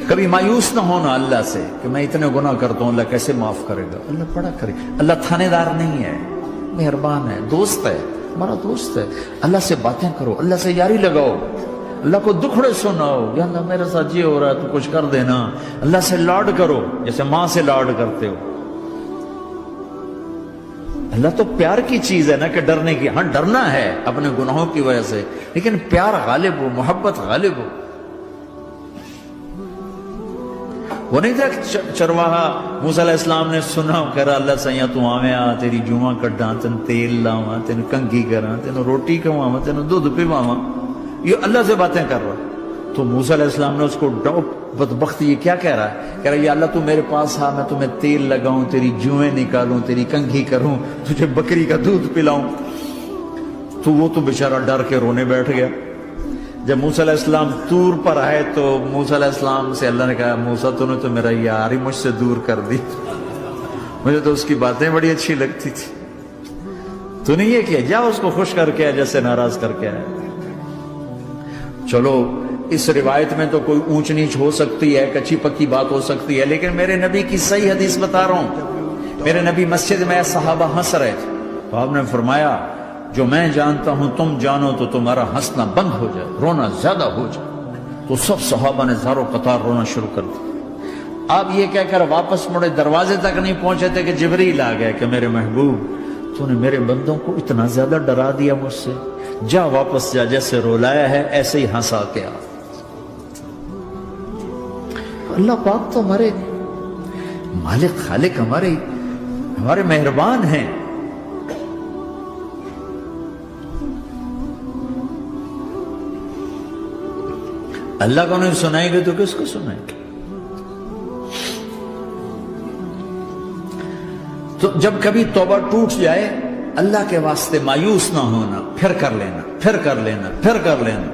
کبھی مایوس نہ ہونا اللہ سے کہ میں اتنے گناہ کرتا ہوں، اللہ کیسے معاف کرے گا؟ اللہ بڑا کرے. اللہ تھانے دار نہیں ہے، مہربان ہے، دوست ہے، ہمارا دوست ہے. اللہ سے باتیں کرو، اللہ سے یاری لگاؤ، اللہ کو دکھڑے سناؤ. یا اللہ میرے ساتھ یہ ہو رہا ہے تو کچھ کر دینا. اللہ سے لاڈ کرو جیسے ماں سے لاڈ کرتے ہو. اللہ تو پیار کی چیز ہے نا کہ ڈرنے کی. ہاں ڈرنا ہے اپنے گناہوں کی وجہ سے، لیکن پیار غالب ہو، محبت غالب ہو. وہ نہیں تھا چرواہا موسیٰ علیہ السلام نے سنا، کہہ رہا اللہ سیاں تو آویں آ، تیری جوہاں کڈاں، تین تیل لاواں، تین کنگھی کراں، تین روٹی کھواواں، تین دودھ پیواواں. یہ اللہ سے باتیں کر رہا. تو موسیٰ علیہ السلام نے اس کو بدبخت یہ کیا کہہ رہا ہے؟ کہہ رہا ہے یا اللہ تو میرے پاس آ، میں تمہیں تیل لگاؤں، تیری جوئیں نکالوں، تیری کنگھی کروں، تجھے بکری کا دودھ پلاؤں. تو وہ تو بیچارہ ڈر کے رونے بیٹھ گیا. جب موسیٰ علیہ السلام طور پر آئے تو موسیٰ علیہ السلام سے اللہ نے کہا موسیٰ تو نے تو میرا یار ہی مجھ سے دور کر دی، مجھے تو اس کی باتیں بڑی اچھی لگتی تھی. تو نے یہ کیا، جا اس کو خوش کر کے جیسے ناراض کر کے آئے. چلو اس روایت میں تو کوئی اونچ نیچ ہو سکتی ہے، کچی پکی بات ہو سکتی ہے، لیکن میرے نبی کی صحیح حدیث بتا رہا ہوں. میرے نبی مسجد میں صحابہ ہنس رہے تھے تو آپ نے فرمایا جو میں جانتا ہوں تم جانو تو تمہارا ہنسنا بند ہو جائے، رونا زیادہ ہو جائے. تو سب صحابہ نے زارو قطار رونا شروع کر دیا. آپ یہ کہہ کر واپس مڑے، دروازے تک نہیں پہنچے تھے کہ جبریل آ گئے کہ میرے محبوب تو نے میرے بندوں کو اتنا زیادہ ڈرا دیا مجھ سے، جا واپس جا، جیسے رولایا ہے ایسے ہی ہنسا کے آ. اللہ پاک تو ہمارے مالک خالق، ہمارے مہربان ہیں. اللہ کو نہیں سنائیں گے تو کس کو سنائیں گے؟ تو جب کبھی توبہ ٹوٹ جائے اللہ کے واسطے مایوس نہ ہونا، پھر کر لینا، پھر کر لینا، پھر کر لینا.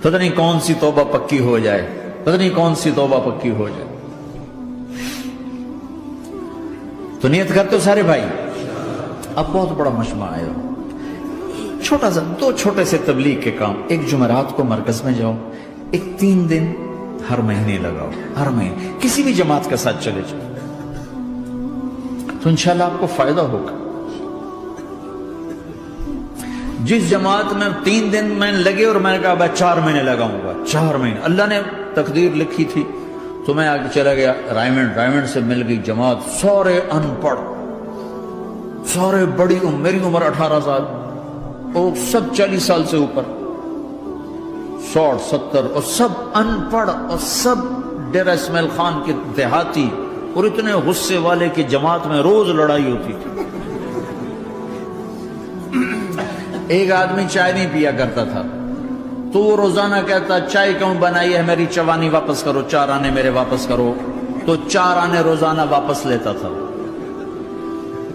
پتہ نہیں کون سی توبہ پکی ہو جائے، پتہ نہیں کون سی توبہ پکی ہو جائے. تو نیت کرتے ہو سارے بھائی؟ اب بہت بڑا مجمع آئے ہو، چھوٹا سا دو چھوٹے سے تبلیغ کے کام. ایک جمعرات کو مرکز میں جاؤ، ایک 3 دن ہر مہینے لگاؤ، ہر مہینے کسی بھی جماعت کے ساتھ چلے جاؤ تو انشاءاللہ آپ کو فائدہ ہوگا. جس جماعت میں 3 دن میں لگے اور میں نے کہا میں 4 مہینے لگاؤں گا، 4 مہینے اللہ نے تقدیر لکھی تھی. تو میں آگے چلا گیا رائمنڈ سے مل گئی جماعت، سارے ان پڑھ، سارے بڑی عمر، میری عمر 18 سال اور سب 40 سال سے اوپر، 60 70 اور سب ان پڑھ اور سب ڈیرہ اسماعیل خان کے دیہاتی، اور اتنے غصے والے کی جماعت میں روز لڑائی ہوتی تھی. ایک آدمی چائے نہیں پیا کرتا تھا تو وہ روزانہ کہتا چائے کیوں بنائی ہے، میری چوانی واپس کرو، 4 آنے میرے واپس کرو. تو 4 آنے روزانہ واپس لیتا تھا،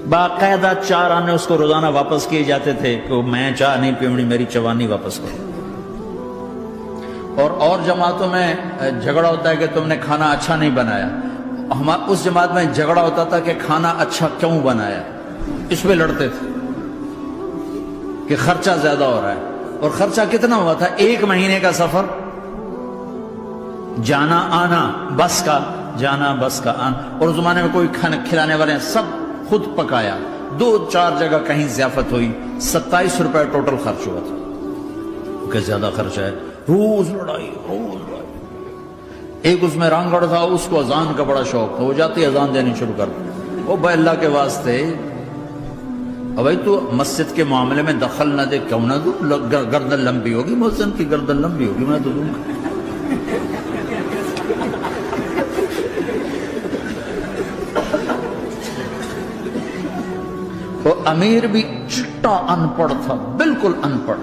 باقاعدہ 4 آنے اس کو روزانہ واپس کیے جاتے تھے کہ میں چائے نہیں پیونی، میری چوانی واپس کرو. اور جماعتوں میں جھگڑا ہوتا ہے کہ تم نے کھانا اچھا نہیں بنایا. اس جماعت میں جھگڑا ہوتا تھا کہ کھانا اچھا کیوں بنایا، اس پہ لڑتے تھے کہ خرچہ زیادہ ہو رہا ہے. اور خرچہ کتنا ہوا تھا؟ 1 مہینے کا سفر، جانا آنا، بس کا جانا بس کا آنا. اور اس زمانے میں کوئی کھانا کھلانے والے سب خود پکایا. 2-4 جگہ کہیں ضیافت ہوئی، 27 روپے ٹوٹل خرچ ہوا تھا. کہ زیادہ خرچہ ہے، روز لڑائی، روز لڑائی. ایک اس میں رانگڑ تھا، اس کو اذان کا بڑا شوق تھا، وہ جاتے اذان دینی شروع کر دی. وہ بھائی اللہ کے واسطے بھائی تو مسجد کے معاملے میں دخل نہ دے، کیوں نہ دوں؟ گردن لمبی ہوگی، مؤذن کی گردن لمبی ہوگی، میں تو دوں گا. وہ امیر بھی چٹا ان پڑھ تھا، بالکل ان پڑھ،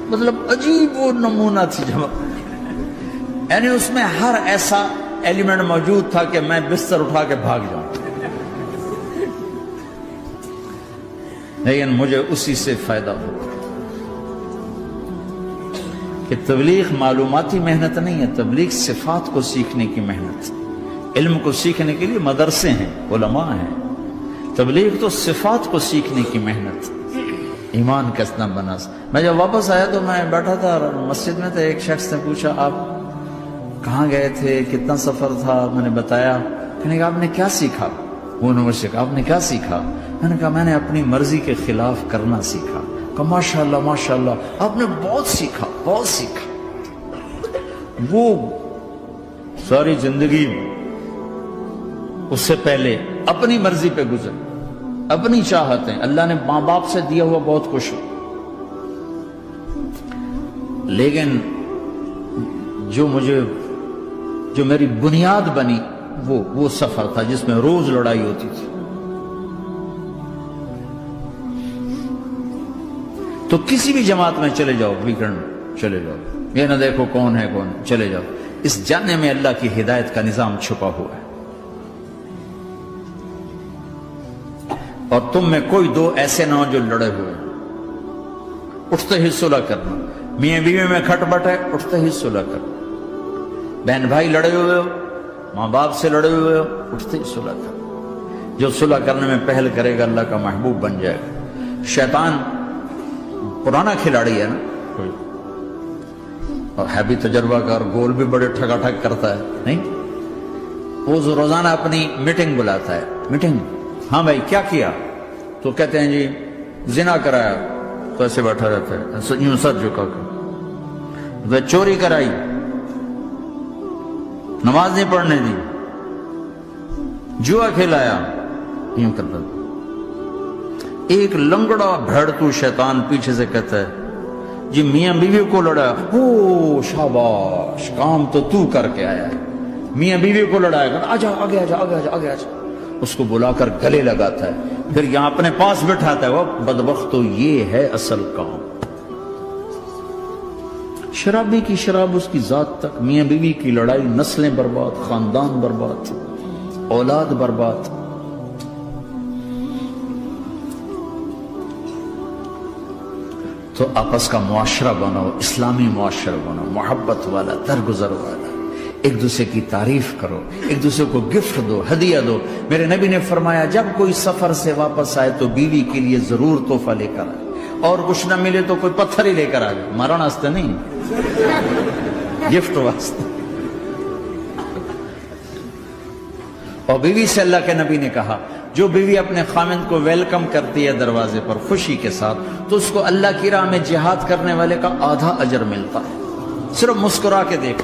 مطلب عجیب وہ نمونہ تھی جماعت. یعنی اس میں ہر ایسا ایلیمنٹ موجود تھا کہ میں بستر اٹھا کے بھاگ جاؤں، لیکن مجھے اسی سے فائدہ ہو کہ تبلیغ معلوماتی محنت نہیں ہے، تبلیغ صفات کو سیکھنے کی محنت. علم کو سیکھنے کے لیے مدرسے ہیں، علماء ہیں، تبلیغ تو صفات کو سیکھنے کی محنت. ایمان کیسنا بنا. میں جب واپس آیا تو میں بیٹھا تھا مسجد میں، تو ایک شخص نے پوچھا آپ کہاں گئے تھے، کتنا سفر تھا؟ میں نے بتایا. میں نے کہا آپ نے کیا سیکھا؟ وہ نے مجھ سے کہا آپ نے کیا سیکھا؟ میں نے کہا میں نے اپنی مرضی کے خلاف کرنا سیکھا. کہا ماشاءاللہ ماشاءاللہ آپ نے بہت سیکھا، بہت سیکھا. وہ ساری زندگی اس سے پہلے اپنی مرضی پہ گزر، اپنی چاہتیں، اللہ نے ماں باپ سے دیا ہوا بہت کچھ، لیکن جو میری بنیاد بنی وہ سفر تھا جس میں روز لڑائی ہوتی تھی. تو کسی بھی جماعت میں چلے جاؤ، ویکنڈ چلے جاؤ، یہ نہ دیکھو کون ہے کون، چلے جاؤ. اس جانے میں اللہ کی ہدایت کا نظام چھپا ہوا ہے. اور تم میں کوئی دو ایسے نہ ہو جو لڑے ہوئے، اٹھتے ہی صلح کرنا. میاں بیوی میں کھٹ بٹ ہے، اٹھتے ہی صلح کرنا. بہن بھائی لڑے ہوئے ہو، ماں باپ سے لڑے ہوئے ہو، اٹھتے ہی صلح کرنا. جو صلح کرنے میں پہل کرے گا اللہ کا محبوب بن جائے گا. شیطان پرانا کھلاڑی ہے نا کوئی، اور ہے بھی تجربہ کار، گول بھی بڑے ٹھگا ٹھگ کرتا ہے. نہیں، وہ روزانہ اپنی میٹنگ بلاتا ہے. میٹنگ، ہاں بھائی کیا کیا؟ تو کہتے ہیں جی زنا کرایا. تو ایسے بیٹھا رہتا ہے یوں سر جھکا کر. چوری کرائی، نماز نہیں پڑھنے دی، جوا کھلایا، یوں کرتا. ایک لنگڑا بھیڑتو شیطان پیچھے سے کہتا ہے جی میاں بیوی کو لڑایا. او شاباش، کام تو کر کے آیا ہے. میاں بیوی کو لڑایا، آجا آگے آجا آگے آجا آگے آجا. اس کو بلا کر گلے لگاتا ہے، پھر یہاں اپنے پاس بٹھاتا ہے. وہ بدبخت، تو یہ ہے اصل کام. شرابی کی شراب اس کی ذات تک، میاں بیوی کی لڑائی، نسلیں برباد، خاندان برباد، اولاد برباد. تو آپس کا معاشرہ بناؤ، اسلامی معاشرہ بناؤ، محبت والا، درگزر والا. ایک دوسرے کی تعریف کرو، ایک دوسرے کو گفٹ دو، ہدیہ دو. میرے نبی نے فرمایا جب کوئی سفر سے واپس آئے تو بیوی کے لیے ضرور تحفہ لے کر آئے، اور کچھ نہ ملے تو کوئی پتھر ہی لے کر آئے. مارن واسطے نہیں، گفٹ واسطے. اور بیوی سے اللہ کے نبی نے کہا جو بیوی اپنے خامند کو ویلکم کرتی ہے دروازے پر خوشی کے ساتھ، تو اس کو اللہ کی راہ میں جہاد کرنے والے کا آدھا اجر ملتا ہے. صرف مسکرا کے دیکھ.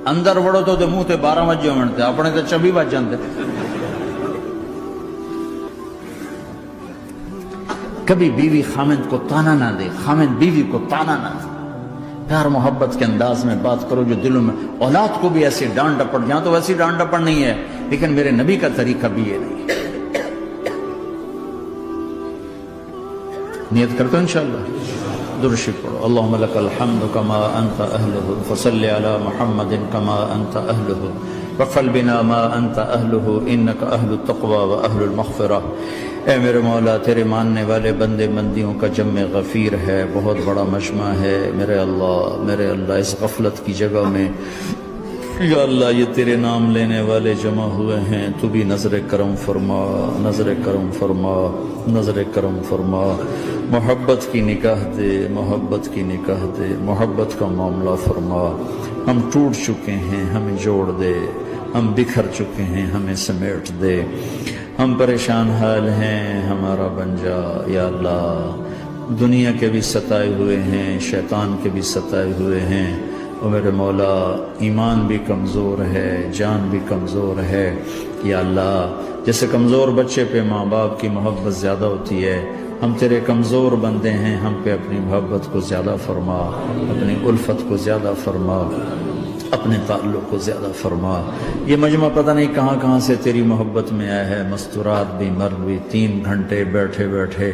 اندر وڑو تو منہ تے 12 بجے منتے، اپنے تو 24 بج جاندے. کبھی بیوی خامند کو تانا نہ دے، خامند بیوی کو تانا نہ دے. پیار محبت کے انداز میں بات کرو جو دلوں میں. اولاد کو بھی ایسی ڈانٹ ڈپٹ، یہاں تو ویسی ڈانٹ ڈپٹ نہیں ہے، لیکن میرے نبی کا طریقہ بھی یہ نہیں ہے. نیت کرتے ہیں انشاءاللہ. درود شریف پڑھو. اللہم لک الحمد کما انت اہلہ، فصل علی محمد کما انت اہلہ، وفعل بنا ما انت اہلہ، انک اہل التقوی و اہل المغفرہ. اے میرے مولا، تیرے ماننے والے بندے بندیوں کا جمع غفیر ہے، بہت بڑا مجمع ہے. میرے اللہ اس غفلت کی جگہ میں یا اللہ یہ تیرے نام لینے والے جمع ہوئے ہیں، تو بھی نظر کرم فرما، نظر کرم فرما، نظر کرم فرما. محبت کی نکاح دے، محبت کی نکاح دے، محبت کا معاملہ فرما. ہم ٹوٹ چکے ہیں، ہمیں جوڑ دے. ہم بکھر چکے ہیں، ہمیں سمیٹ دے. ہم پریشان حال ہیں، ہمارا بن جا یا اللہ. دنیا کے بھی ستائے ہوئے ہیں، شیطان کے بھی ستائے ہوئے ہیں. اور میرے مولا ایمان بھی کمزور ہے، جان بھی کمزور ہے. یا اللہ جیسے کمزور بچے پہ ماں باپ کی محبت زیادہ ہوتی ہے، ہم تیرے کمزور بندے ہیں، ہم پہ اپنی محبت کو زیادہ فرما، اپنی الفت کو زیادہ فرما، اپنے تعلق کو زیادہ فرما. یہ مجمع پتہ نہیں کہاں کہاں سے تیری محبت میں آیا ہے. مستورات بھی، مرد بھی، 3 گھنٹے بیٹھے بیٹھے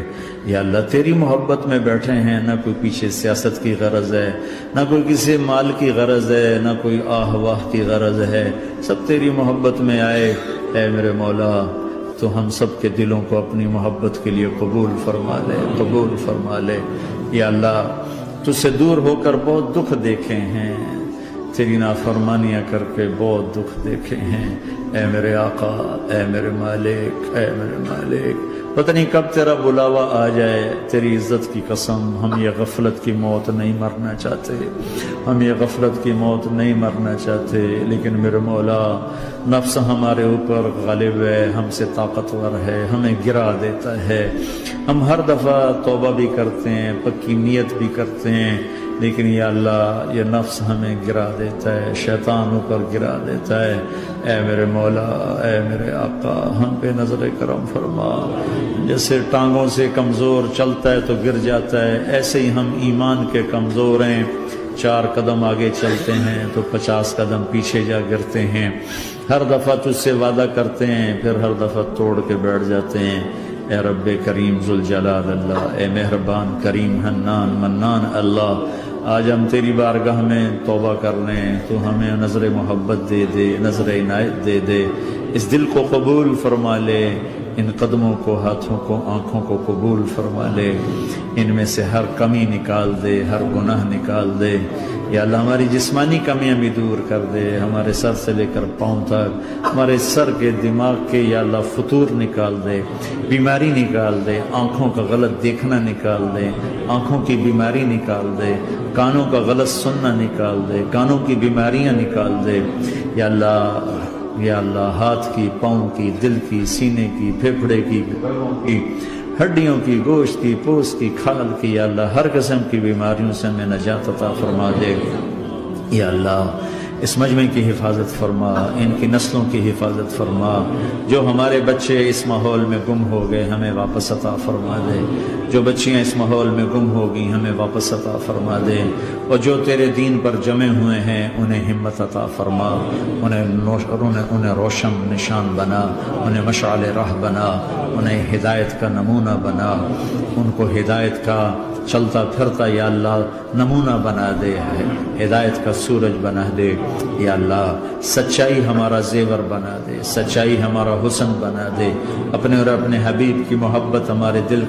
یا اللہ تیری محبت میں بیٹھے ہیں. نہ کوئی پیچھے سیاست کی غرض ہے، نہ کوئی کسی مال کی غرض ہے، نہ کوئی آہ واہ کی غرض ہے. سب تیری محبت میں آئے. اے میرے مولا تو ہم سب کے دلوں کو اپنی محبت کے لیے قبول فرما لے، قبول فرما لے. یا اللہ تجھ سے دور ہو کر بہت دکھ دیکھے ہیں، تیری نافرمانیاں کر کے بہت دکھ دیکھے ہیں. اے میرے آقا، اے میرے مالک، اے میرے مالک پتہ نہیں کب تیرا بلاوا آ جائے، تیری عزت کی قسم ہم یہ غفلت کی موت نہیں مرنا چاہتے، ہم یہ غفلت کی موت نہیں مرنا چاہتے، لیکن میرے مولا نفس ہمارے اوپر غالب ہے، ہم سے طاقتور ہے، ہمیں گرا دیتا ہے۔ ہم ہر دفعہ توبہ بھی کرتے ہیں، پکی نیت بھی کرتے ہیں، لیکن یا اللہ یہ نفس ہمیں گرا دیتا ہے، شیطان اوپر گرا دیتا ہے۔ اے میرے مولا، اے میرے آقا، ہم پہ نظر کرم فرما۔ جیسے ٹانگوں سے کمزور چلتا ہے تو گر جاتا ہے، ایسے ہی ہم ایمان کے کمزور ہیں، 4 قدم آگے چلتے ہیں تو 50 قدم پیچھے جا گرتے ہیں۔ ہر دفعہ تجھ سے وعدہ کرتے ہیں، پھر ہر دفعہ توڑ کے بیٹھ جاتے ہیں۔ اے رب کریم ذوالجلال اللہ، اے مہربان کریم حنان منان اللہ، آج ہم تیری بارگاہ میں توبہ کر رہے ہیں، تو ہمیں نظر محبت دے دے، نظر عنایت دے دے، اس دل کو قبول فرما لے، ان قدموں کو، ہاتھوں کو، آنکھوں کو قبول فرما لے، ان میں سے ہر کمی نکال دے، ہر گناہ نکال دے۔ یا اللہ ہماری جسمانی کمیاں بھی دور کر دے، ہمارے سر سے لے کر پاؤں تک، ہمارے سر کے دماغ کے یا اللہ فطور نکال دے، بیماری نکال دے، آنکھوں کا غلط دیکھنا نکال دے، آنکھوں کی بیماری نکال دے، کانوں کا غلط سننا نکال دے، کانوں کی بیماریاں نکال دے۔ یا اللہ ہاتھ کی، پاؤں کی، دل کی، سینے کی، پھیپھڑے کی، ہڈیوں کی، گوشت کی، پوست کی، کھال کی، یا اللہ ہر قسم کی بیماریوں سے ہمیں نجات عطا فرما دے۔ یا اللہ اس مجمع کی حفاظت فرما، ان کی نسلوں کی حفاظت فرما۔ جو ہمارے بچے اس ماحول میں گم ہو گئے ہمیں واپس عطا فرما دے، جو بچیاں اس ماحول میں گم ہو گئی ہمیں واپس عطا فرما دے، اور جو تیرے دین پر جمع ہوئے ہیں انہیں ہمت عطا فرما، انہیں روشن نشان بنا، انہیں مشعل راہ بنا، انہیں ہدایت کا نمونہ بنا، ان کو ہدایت کا چلتا پھرتا یا اللہ نمونہ بنا دے، ہدایت کا سورج بنا دے۔ یا اللہ سچائی ہمارا زیور بنا دے، سچائی ہمارا حسن بنا دے، اپنے اور اپنے حبیب کی محبت ہمارے دل